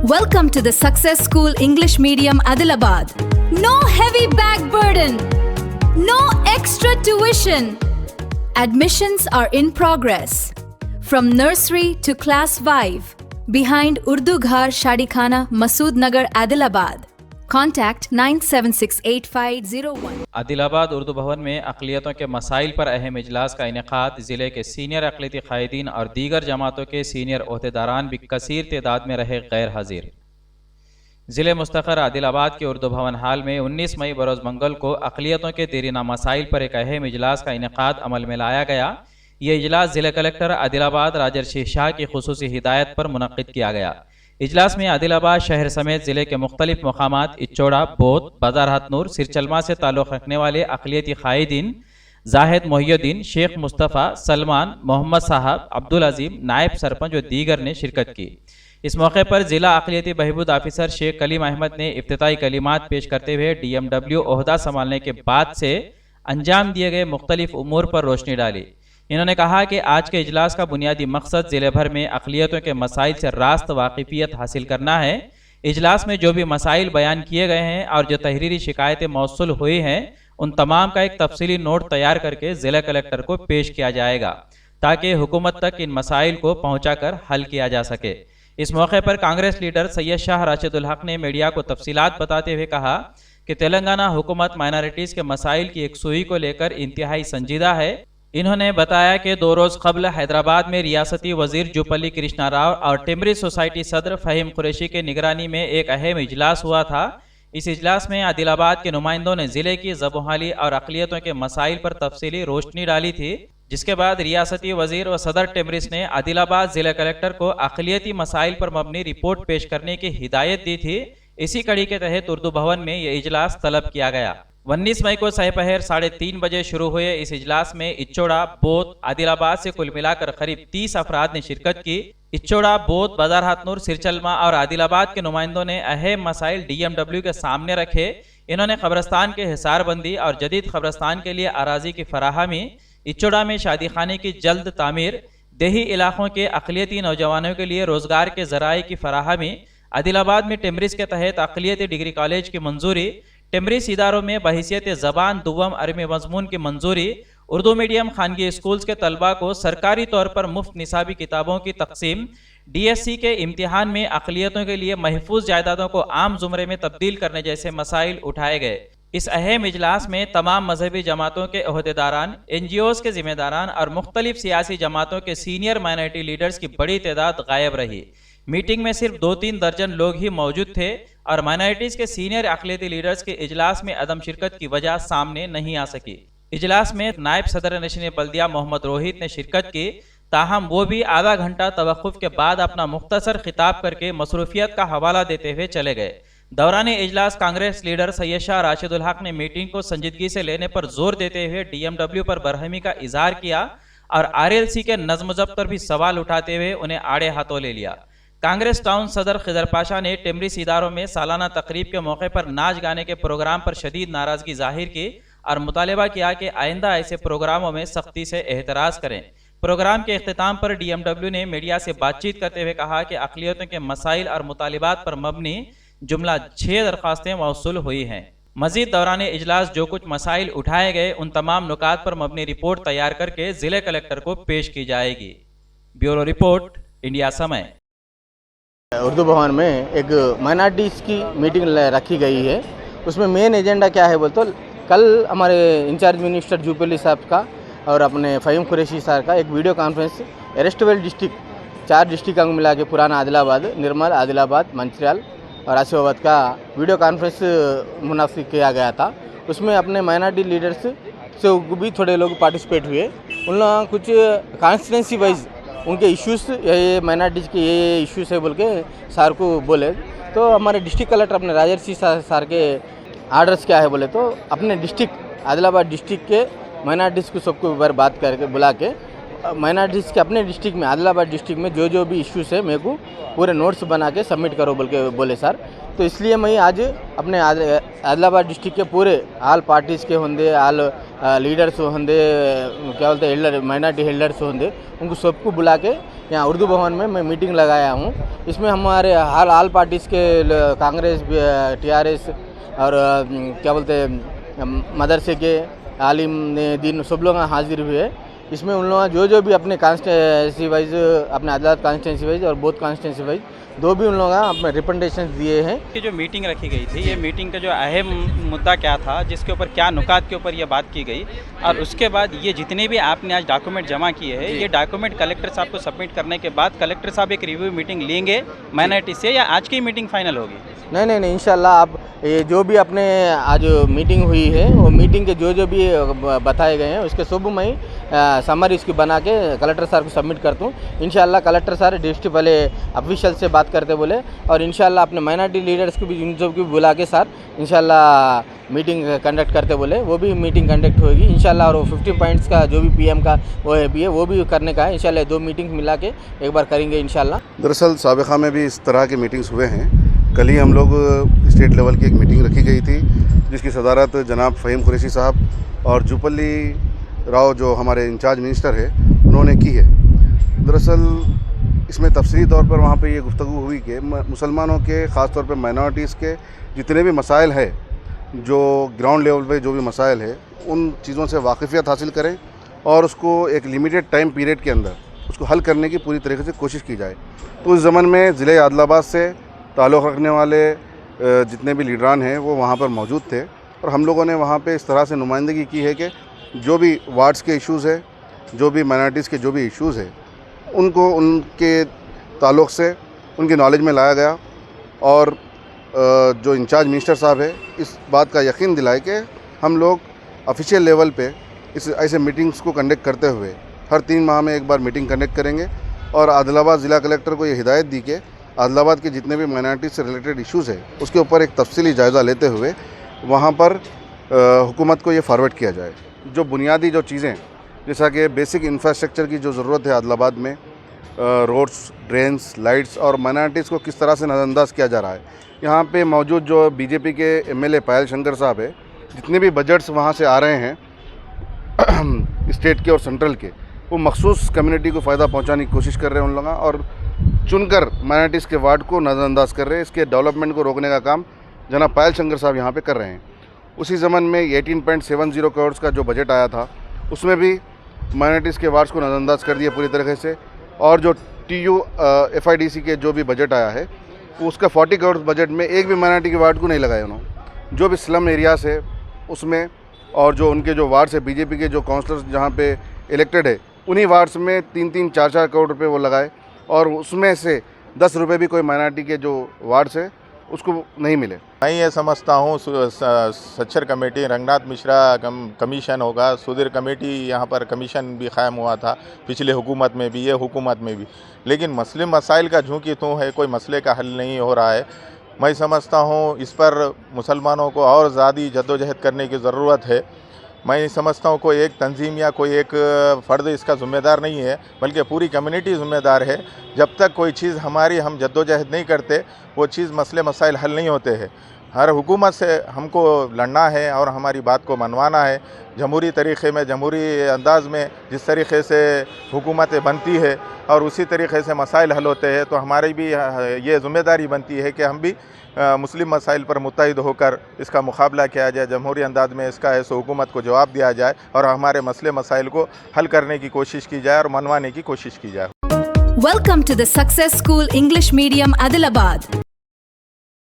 Welcome to the Success School English Medium Adilabad. No heavy bag burden. No extra tuition. Admissions are in progress. From nursery to class 5. Behind Urdu Ghar Shadikhana, Masood Nagar, Adilabad. Contact 97685001. Adilabad Urdu भवन में अक़लियतों के मसाइल पर अहम इजलास का इनेकाद ज़िले के सीनियर अक़लियती क़ायदीन और दीगर जमातों के सीनियर ओहदेदारान भी कसीर तादाद में रहे गैर हाजिर। ज़िले मुस्तक़र आदिलाबाद के उर्दू भवन हाल में 19 मई बरोज़ मंगल को अक़लियतों के देरीना मसाइल पर एक अहम इजलास का इनेकाद अमल में लाया गया। ये इजलास ज़िला कलेक्टर आदिलाबाद राजर्षि शाह की खुसूसी हिदायत पर मुनक़्क़िद किया गया। इजलास में आदिलाबाद शहर समेत ज़िले के मुख्तलिफ मकामात इच्चोड़ा, बोध, बाजार हथनूर, सिरचलमा से ताल्लुक़ रखने वाले अक़लियती क़ायदीन जाहिद मोहिउद्दीन, शेख मुस्तफ़ा, सलमान, मोहम्मद साहब, अब्दुल अज़ीम, नायब सरपंच व दीगर ने शिरकत की। इस मौके पर ज़िला अक़लियती बहबूद ऑफिसर शेख कलीम अहमद ने इब्तिदाई कलिमात पेश करते हुए DMW ओहदा संभालने के बाद से अंजाम दिए गए मुख्तलिफ उमूर पर रोशनी डाली। इन्होंने कहा कि आज के इजलास का बुनियादी मकसद ज़िले भर में अक़लियतों के मसाइल से रास्त वाक़िफ़ियत हासिल करना है। इजलास में जो भी मसाइल बयान किए गए हैं और जो तहरीरी शिकायतें मौसूल हुई हैं उन तमाम का एक तफसीली नोट तैयार करके ज़िला कलेक्टर को पेश किया जाएगा ताकि हुकूमत तक इन मसाइल को पहुँचा कर हल किया जा सके। इस मौके पर कांग्रेस लीडर सैयद शाह राशिदुल हक ने मीडिया को तफसीलात बताते हुए कहा कि तेलंगाना हुकूमत माइनॉरिटीज़ के मसाइल की एक सुई को लेकर इंतहाई संजीदा है। इन्होंने बताया कि 2 रोज़ कबल हैदराबाद में रियासती वजीर जुपल्ली कृष्णा राव और टिमरी सोसाइटी सदर फ़हीम कुरैशी के निगरानी में एक अहम इजलास हुआ था। इस इजलास में आदिलाबाद के नुमाइंदों ने ज़िले की ज़बोहाली और अक़लियतों के मसाइल पर तफसीली रोशनी डाली थी, जिसके बाद रियासती वजीर व सदर टिमरिस ने आदिलाबाद ज़िला कलेक्टर को अक़लियती मसाइल पर मबनी रिपोर्ट पेश करने की हिदायत दी थी। इसी कड़ी के तहत उर्दू भवन में ये इजलास तलब किया गया। 19 मई को सहपहर 3:30 बजे शुरू हुए इस इजलास में इच्चोड़ा, बोध, आदिलाबाद से कुल मिलाकर करीब 30 अफराद ने शिरकत की। इच्चोड़ा, बोध, बाजार हथनूर, सिरचलमा और आदिलाबाद के नुमाइंदों ने अहम मसाइल DMW के सामने रखे। इन्होंने कब्रस्तान के हिसारबंदी और जदीद कब्रस्तान के लिए अराजी की फराहमी, इच्चोड़ा में शादी खाने की जल्द तामीर, देही इलाकों के अक़लियती नौजवानों के लिए रोज़गार के ज़राए की फराहमी, आदिलाबाद में टिमरिस के तहत अक़लियती डिग्री कॉलेज की मंजूरी, टिमरिस इदारों में बहैसियत ज़बान दुवम अरबी मज़मून की मंजूरी, उर्दू मीडियम खानगी स्कूल्स के तलबा को सरकारी तौर पर मुफ्त निसाबी किताबों की तकसीम, DSC के इम्तिहान में अक़लियतों के लिए महफूज जायदादों को आम ज़ुमरे में तब्दील करने जैसे मसाइल उठाए गए। इस अहम इजलास में तमाम मजहबी जमातों के ओहदेदारान, NGOs के ज़िम्मेदारान और मुख्तलिफ सियासी जमातों के सीनियर माइनॉरिटी लीडर्स की बड़ी तादाद गायब रही। मीटिंग में सिर्फ 2-3 दर्जन लोग ही मौजूद थे और माइनॉरिटीज़ के सीनियर अक़लियती लीडर्स के इजलास में अदम शिरकत की वजह सामने नहीं आ सकी। इजलास में नायब सदर नशीन बल्दिया मोहम्मद रोहित ने शिरकत की, ताहम वो भी आधा घंटा तवक़्क़ुफ़ के बाद अपना मुख्तसर खिताब करके मसरूफियत का हवाला देते हुए चले गए। दौरान इजलास कांग्रेस लीडर सैयद शाह राशिदुल हक ने मीटिंग को संजीदगी से लेने पर जोर देते हुए DMW पर बरहमी का इजहार किया और RLC के नज़्म ज़ब्त पर भी सवाल उठाते हुए उन्हें आड़े हाथों ले लिया। कांग्रेस टाउन सदर खिदर पाशा ने टिमरिस इदारों में सालाना तकरीब के मौके पर नाच गाने के प्रोग्राम पर शदीद नाराज़गी जाहिर की और मुतालिबा किया कि आइंदा ऐसे प्रोग्रामों में सख्ती से एहतराज करें। प्रोग्राम के इख्तिताम पर DMW ने मीडिया से बातचीत करते हुए कहा कि अक़लियतों के मसाइल और मुतालिबात पर मबनी जुमला 6 दरख्वास्तें मौसूल हुई हैं। मजीद दौरान इजलास जो कुछ मसाइल उठाए गए उन तमाम नुकात पर मबनी रिपोर्ट तैयार करके ज़िले कलेक्टर को पेश की जाएगी। ब्यूरो रिपोर्ट, इंडिया समय। उर्दू भवन में एक माइनॉरिटीज़ की मीटिंग रखी गई है। उसमें मेन एजेंडा क्या है बोल तो कल हमारे इंचार्ज मिनिस्टर जुपल्ली साहब का और अपने फ़हीम कुरैशी साहब का एक वीडियो कॉन्फ्रेंस एरेस्टेबल डिस्ट्रिक्ट 4 डिस्ट्रिक्ट को मिला के पुराना आदिलाबाद, निर्मल, आदिलाबाद, मंचिर्याल और आसिफाबाद का वीडियो कॉन्फ्रेंस मुनाफिक किया गया था। उसमें अपने माइनॉरिटी लीडर्स से भी थोड़े लोग पार्टिसिपेट हुए। उन लोगों कुछ कॉन्स्टिट्यूंसी वाइज उनके इश्यूज़, ये माइनॉरिटीज़ के ये इश्यूज़ है बोल के सर को बोले। तो हमारे डिस्ट्रिक्ट कलेक्टर अपने राजर्षि सर के आर्डर्स क्या है बोले तो अपने डिस्ट्रिक्ट आदिलाबाद डिस्ट्रिक्ट के माइनॉरिटीज़ को सबको एक बार बात करके बुला के माइनॉरिटीज़ के अपने डिस्ट्रिक्ट में आदिलाबाद डिस्ट्रिक्ट में जो भी इश्यूज़ है मेरे को पूरे नोट्स बना के सबमिट करो बोले सर। तो इसलिए मैं आज अपने आदिलाबाद डिस्ट्रिक्ट के पूरे आल पार्टीज़ के होंगे, आल लीडर्स होंगे, क्या बोलते हैं एल्डर माइनॉरिटी एल्डर्स होंगे, उनको सबको बुला के यहाँ उर्दू भवन में मैं मीटिंग लगाया हूँ। इसमें हमारे आल पार्टीज़ के कांग्रेस, TRS और क्या बोलते हैं मदरसे के आलिम दीन सब लोग हाजिर हुए। इसमें उन लोगों जो भी अपने कॉन्स्टिट्यूंसी वाइज, अपने आदिलाबाद कॉन्स्टिट्यूंसी वाइज और बोथ कॉन्स्टिट्यूंसी वाइज दो भी उन लोगों अपने रिप्रेजेंटेशन दिए हैं। ये जो मीटिंग रखी गई थी, ये मीटिंग का जो अहम मुद्दा क्या था, जिसके ऊपर क्या नुकात के ऊपर ये बात की गई, और उसके बाद ये जितने भी आपने आज डॉक्यूमेंट जमा किए हैं, ये डॉक्यूमेंट कलेक्टर साहब को सबमिट करने के बाद कलेक्टर साहब एक रिव्यू मीटिंग लेंगे माइनॉरिटी से, या आज की मीटिंग फाइनल होगी? नहीं इंशाल्लाह आप ये जो भी अपने आज मीटिंग हुई है वो मीटिंग के जो भी बताए गए हैं उसके सब मैं समरी इसकी बना के कलेक्टर सर को सबमिट करता हूँ। इंशाल्लाह कलेक्टर सर डिस्ट्रिक्ट वाले ऑफिशियल से बात करते बोले, और इंशाल्लाह अपने माइनॉरिटी लीडर्स को भी इन सब को बुला के सर इंशाल्लाह मीटिंग कंडक्ट करते बोले, वो भी मीटिंग कंडक्ट होगी इंशाल्लाह। और 50 पॉइंट्स का जो भी PM का वो भी करने का है इंशाल्लाह। 2 मीटिंग मिला के एक बार करेंगे इंशाल्लाह। दरअसल साबिक़ा में भी इस तरह की मीटिंग्स हुए हैं। कल ही हम लोग स्टेट लेवल की एक मीटिंग रखी गई थी, जिसकी सदारत जनाब फ़हीम कुरैशी साहब और जुपल्ली राव जो हमारे इंचार्ज मिनिस्टर है उन्होंने की है। दरअसल इसमें तफसीली तौर पर वहाँ पे ये गुफ्तगू हुई कि मुसलमानों के ख़ास तौर पे माइनॉरिटीज़ के जितने भी मसाइल है, जो ग्राउंड लेवल पे जो भी मसाइल है, उन चीज़ों से वाकिफ़ियत हासिल करें और उसको एक लिमिटेड टाइम पीरियड के अंदर उसको हल करने की पूरी तरीके से कोशिश की जाए। तो इस ज़मन में ज़िले आदिलाबाद से ताल्लुक़ रखने वाले जितने भी लीडरान हैं वो वहाँ पर मौजूद थे, और हम लोगों ने वहाँ पे इस तरह से नुमाइंदगी की है कि जो भी वार्ड्स के इश्यूज़ है, जो भी माइनॉरिटीज़ के जो भी इश्यूज़ है, उनको उनके ताल्लुक़ से उनकी नॉलेज में लाया गया, और जो इंचार्ज मिनिस्टर साहब है इस बात का यकीन दिलाए कि हम लोग ऑफिशियल लेवल पे इस ऐसे मीटिंग्स को कंडक्ट करते हुए हर 3 माह में एक बार मीटिंग कंडक्ट करेंगे। और आदिलाबाद ज़िला कलेक्टर को ये हिदायत दी कि आदिलाबाद के जितने भी माइनॉरिटी से रिलेटेड इश्यूज़ है उसके ऊपर एक तफसीली जायज़ा लेते हुए वहाँ पर हुकूमत को ये फॉरवर्ड किया जाए। जो बुनियादी जो चीज़ें, जैसा कि बेसिक इंफ्रास्ट्रक्चर की जो ज़रूरत है आदिलाबाद में, रोड्स, ड्रेन्स, लाइट्स, और माइनॉरिटीज़ को किस तरह से नज़रअंदाज किया जा रहा है। यहाँ पे मौजूद जो BJP के MLA पायल शंकर साहब है, जितने भी बजट्स वहाँ से आ रहे हैं स्टेट के और सेंट्रल के, वो मखसूस कम्युनिटी को फ़ायदा पहुँचाने की कोशिश कर रहे हैं उन लोग, और चुनकर माइनॉरिटीज़ के वार्ड को नज़रअंदाज कर रहे हैं। इसके डेवलपमेंट को रोकने का काम जनाब पायल शंकर साहब यहाँ पे कर रहे हैं। उसी ज़मन में 18.70 करोड़ का जो बजट आया था उसमें भी माइनॉरिटीज़ के वार्ड्स को नज़रअंदाज कर दिया पूरी तरीके से, और जो TU FIDC के जो भी बजट आया है उसका 40 करोड़ बजट में एक भी माइनॉरिटी के वार्ड को नहीं लगाया उन्होंने। जो भी स्लम एरियाज़ है उसमें, और जो उनके जो वार्ड्स है BJP के जो काउंसलर्स जहाँ पे इलेक्टेड है, उन्हीं वार्ड्स में 3-3, 4-4 करोड़ रुपए वो लगाए, और उसमें से 10 रुपये भी कोई माइनॉरिटी के जो वार्ड्स है उसको नहीं मिले। मैं ये समझता हूँ सच्चर कमेटी, रंगनाथ मिश्रा कमीशन होगा, सुधीर कमेटी, यहाँ पर कमीशन भी क़ायम हुआ था पिछले हुकूमत में भी, ये हुकूमत में भी, लेकिन मुस्लिम मसाइल का झुकी तू है, कोई मसले का हल नहीं हो रहा है। मैं समझता हूँ इस पर मुसलमानों को और ज़्यादा जद्दोजहद करने की ज़रूरत है। मैं समझता हूँ कोई एक तंजीम या कोई एक फ़र्द इसका ज़िम्मेदार नहीं है, बल्कि पूरी कम्युनिटी ज़िम्मेदार है। जब तक कोई चीज़ हमारी हम जद्दोजहद नहीं करते, वो चीज़ मसले मसाइल हल नहीं होते हैं। हर हुकूमत से हमको लड़ना है और हमारी बात को मनवाना है, जमहूरी तरीक़े में, जमहूरी अंदाज़ में जिस तरीक़े से हुकूमतें बनती है और उसी तरीक़े से मसाइल हल होते हैं। तो हमारी भी ये ज़िम्मेदारी बनती है कि हम भी मुस्लिम मसाइल पर मुत्तहिद होकर इसका मुकाबला किया जाए, जमहूरी अंदाज में इसका ऐसे हुकूमत को जवाब दिया जाए और हमारे मसले मसाइल को हल करने की कोशिश की जाए और मनवाने की कोशिश की जाए। Welcome to the Success School English Medium Adilabad.